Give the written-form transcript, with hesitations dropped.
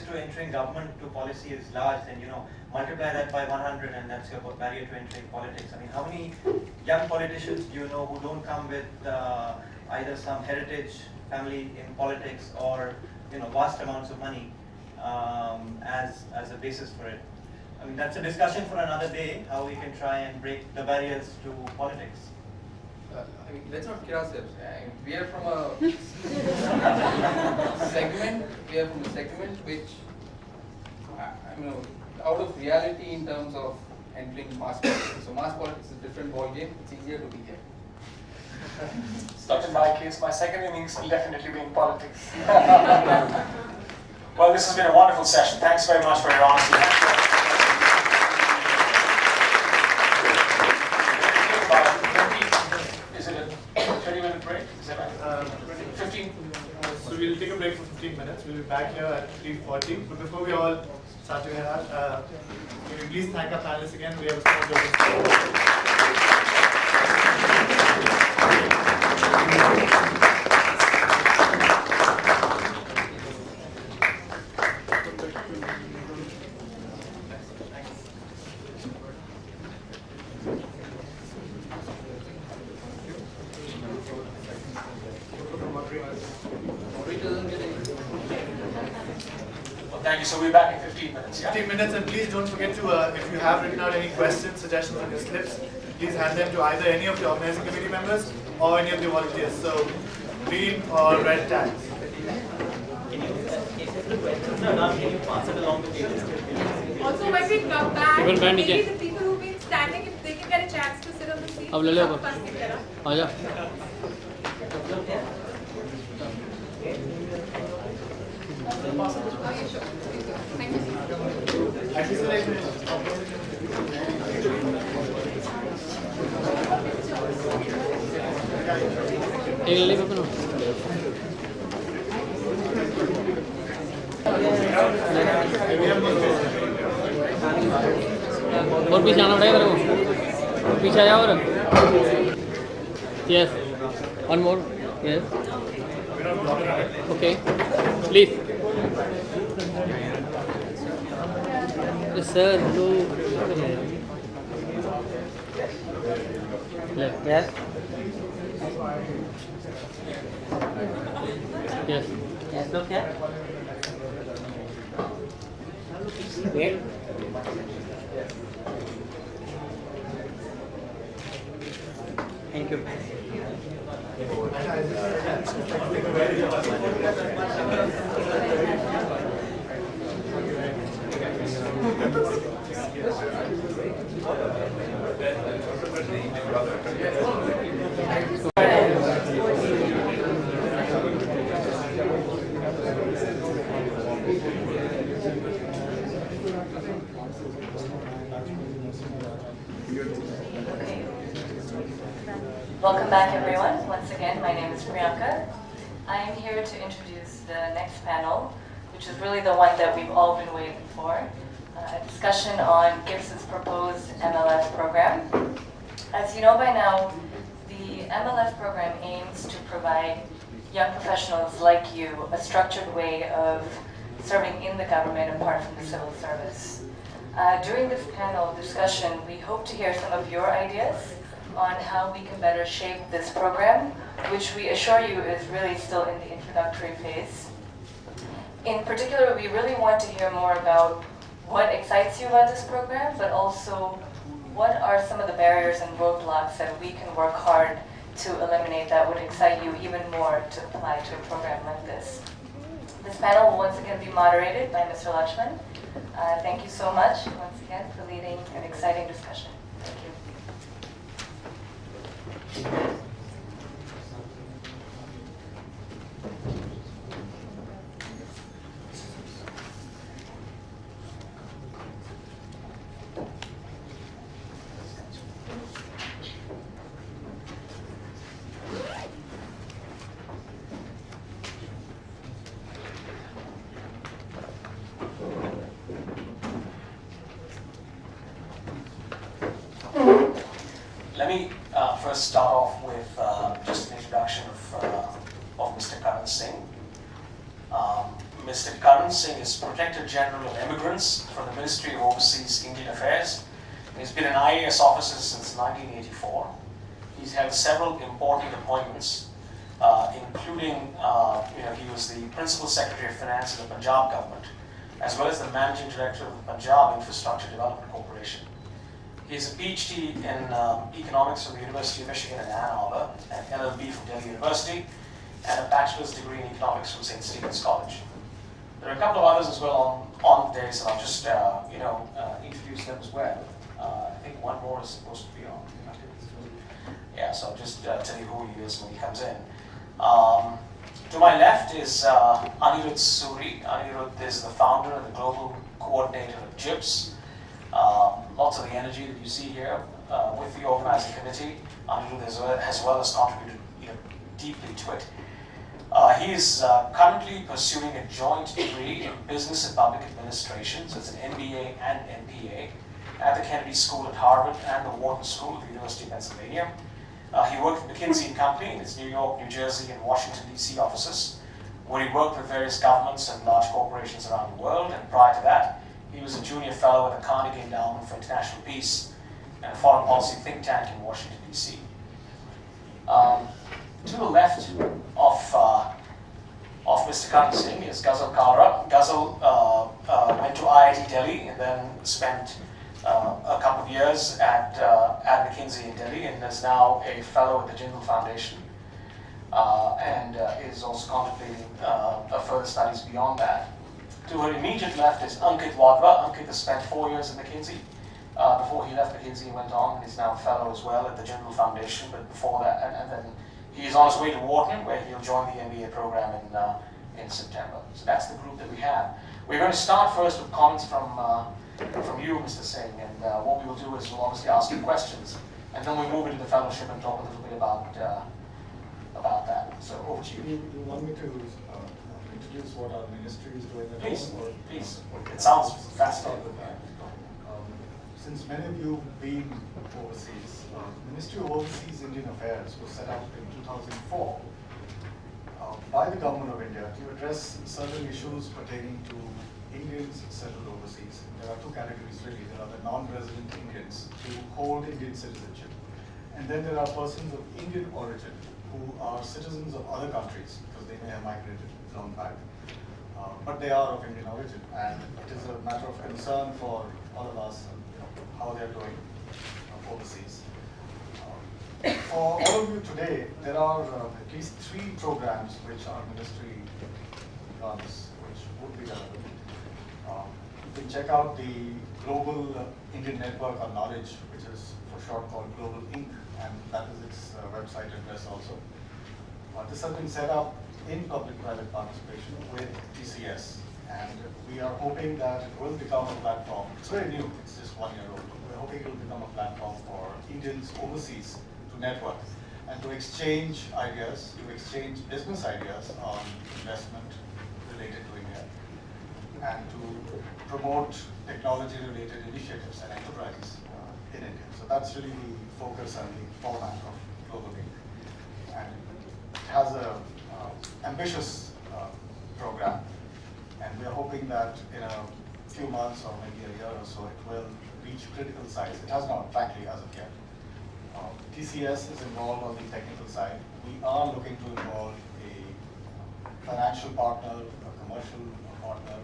to entering government to policy is large, then multiply that by 100 and that's your barrier to entering politics. I mean, how many young politicians do you know who don't come with either some heritage family in politics or vast amounts of money as a basis for it? I mean, that's a discussion for another day, how we can try and break the barriers to politics. I mean, let's not kid ourselves. We are from a segment. We are from a segment which, out of reality in terms of entering mass politics. So mass politics is a different ball game. It's easier to be here. Not in my case. My second innings will definitely be in politics. Well, this has been a wonderful session. Thanks very much for your honesty. Is it a 30-minute break? Is that right? 15. So we'll take a break for 15 minutes. We'll be back here at 3:40. But before we all start to head out, can we please thank our panelists again? We have a small joke. Thank you. So we're back in 15 minutes. Yeah? 15 minutes, and please don't forget to, if you have written out any questions, suggestions on your slips, please hand them to either any of the organizing committee members or any of the volunteers. So green or red tags. Can you pass it along the table? Also, when we come back, maybe the people who've been standing, if they can get a chance to sit on the seat. अब ले लो आजा एक ले लो और पीछे आना पड़ेगा तेरे को पीछे आ जाओ और yes one more yes okay please sir low yes yes yes लोग क्या wait Thank you. Welcome back, everyone. Once again, my name is Priyanka. I am here to introduce the next panel, which is really the one that we've all been waiting for, a discussion on GYIPS' proposed MLF program. As you know by now, the MLF program aims to provide young professionals like you a structured way of serving in the government apart from the civil service. During this panel discussion, we hope to hear some of your ideas on how we can better shape this program, which we assure you is really still in the introductory phase. In particular, we really want to hear more about what excites you about this program, but also what are some of the barriers and roadblocks that we can work hard to eliminate that would excite you even more to apply to a program like this. This panel will once again be moderated by Mr. Lakshman. Thank you so much once again for leading an exciting discussion. Thank you. Let me first start off with just an introduction of Mr. Karan Singh. Mr. Karan Singh is Protector General of Immigrants for the Ministry of Overseas Indian Affairs. He's been an IAS officer since 1984. He's held several important appointments, including, he was the Principal Secretary of Finance of the Punjab government, as well as the Managing Director of the Punjab Infrastructure Development Corporation. He has a PhD in economics from the University of Michigan in Ann Arbor, an LLB from Delhi University, and a bachelor's degree in economics from St. Stephen's College. There are a couple of others as well on the day, so I'll just introduce them as well. I think one more is supposed to be on. Yeah, so I'll just tell you who he is when he comes in. To my left is Anirudh Suri. Anirudh is the founder and the global coordinator of GYIPS. Lots of the energy that you see here with the organizing committee. Anirudh as well has contributed deeply to it. He is currently pursuing a joint degree in Business and Public Administration, so it's an MBA and MPA, at the Kennedy School at Harvard and the Wharton School at the University of Pennsylvania. He worked for McKinsey & Company in its New York, New Jersey, and Washington, D.C. offices, where he worked with various governments and large corporations around the world, and prior to that, he was a junior fellow at the Carnegie Endowment for International Peace and a foreign policy think tank in Washington, D.C. To the left of Mr. Karan Singh is Ghazal Kalra. Ghazal went to IIT Delhi and then spent a couple of years at McKinsey in Delhi and is now a fellow at the Jindal Foundation and is also contemplating further studies beyond that. To her immediate left is Ankit Wadhwa. Ankit has spent 4 years at McKinsey. Before he left McKinsey, he went on and is now a fellow as well at the Jindal Foundation, but before that, and then he is on his way to Wharton, where he'll join the MBA program in September. So that's the group that we have. We're going to start first with comments from you, Mr. Singh, and what we will do is we'll obviously ask you questions, and then we move into the fellowship and talk a little bit about that. So over to you. You want me to introduce what our ministry is doing at Please, home? please. Okay. It sounds Start fascinating. with that. Since many of you have been overseas, Ministry of Overseas Indian Affairs was set up in 2004 by the Government of India to address certain issues pertaining to Indians settled overseas. There are two categories really. There are the non-resident Indians who hold Indian citizenship, and then there are persons of Indian origin who are citizens of other countries because they may have migrated from back. But they are of Indian origin, and it is a matter of concern for all of us how they are doing overseas. For all of you today, there are at least 3 programs which our ministry runs, which would be relevant. You can check out the Global Indian Network on Knowledge, which is for short called Global Inc., and that is its website address also. This has been set up in public-private participation with TCS, and we are hoping that it will become a platform. It's very new, it's just 1 year old. We're hoping it will become a platform for Indians overseas to network and to exchange ideas, to exchange business ideas on investment related to India, and to promote technology-related initiatives and enterprises in India. So that's really the focus and the format of Global Inc. And it has a ambitious program, and we are hoping that in a few months or maybe a year or so, it will reach critical size. It has not, frankly, as of yet. TCS is involved on the technical side. We are looking to involve a financial partner, a commercial partner,